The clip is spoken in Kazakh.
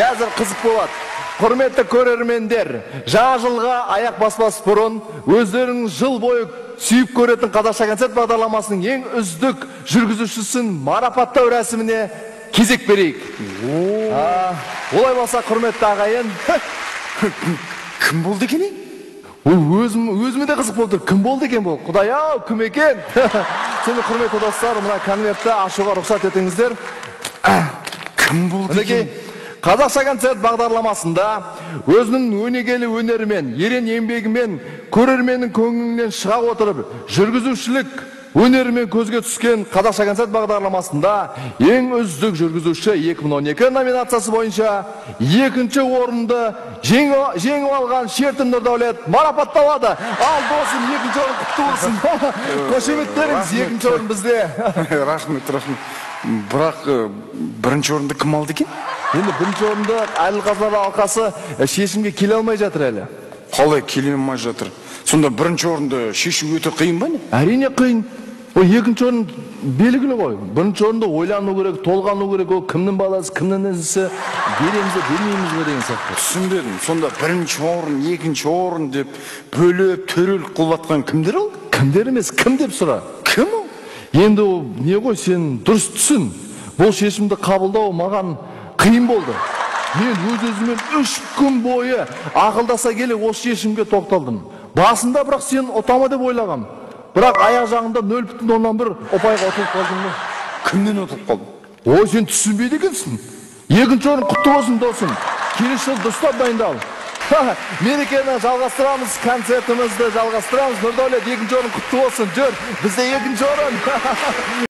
Қазір қызық болады. Құрметті көрермендер, жаңа жылға аяқ баспас бұрын өздерінің жыл бойы сүйіп көретін қазақша концерт бағдарламасының ең үздік жүргізушісін марапаттау рәсіміне кезек берейік. Олай болса, құрметті ағайын, кім болды екен? Өзіме де қызық болды. Кім болды екен бұл? Құдай-ау, кім екен? Сені құрметті достар, мына конвертті ашуға рұқсат етіңіздер. Кім болды екен? Қазақша концерт бағдарламасында өзінің өнегелі өнерімен, ерен еңбегімен көрерменнің көңілінен шыға отырып, жүргізушілік өнерімен көзге түскен Қазақша концерт бағдарламасында ең үздік жүргізуші 2012 номинациясы бойынша екінші орынды жеңіп алған Шертін Нұрдәулет марапатталады. Ал досым, екінші орын құтты болсын. Қошеметтеріңіз, екінші орын бізде. Рахмет. Бірақ бірінші орынды кім алды екен? Енді бірінші орынды Әділқазылар алқасы шешімге келе алмай жатыр әлі. Қалай келе алмай жатыр? Сонда бірінші орынды шешу өте қиын ба не? Әрине қиын. Ол екінші орын белгілі ғой. Бірінші орынды ойлану керек, толғану керек. Ол кімнің баласы, кімнің інісі, береміз бе, бермейміз бе деген сияқты. Түсінбедім. Сонда бірінші орын, екінші орын деп бөліп, төрелік қылып кімдер ол? Кімдер емес, кім деп сұра. Кім ол? Енді не ғой, сен дұрыс түсін. Бұл шешімді қабылдау маған қиын болды. Мен өз-өзімен 3 күн бойы ақылдаса келе осы шешімге тоқталдым. Басында бірақ сен ұтама деп ойлағам. Бірақ аяқ жағында 0,1 ұпайға ұтылып қалдың ба? Кімнен ұтылып қалдың? Ой, сен түсінбейді екенсің. Екінші орын құтты болсын досым. Келесі жылы дұрыстап дайындал. Мерекені жалғастырамыз, концертімізді жалғастырамыз. Нұрдәулет, екінші орын құтты болсын. Жүр, бізде екінші орын.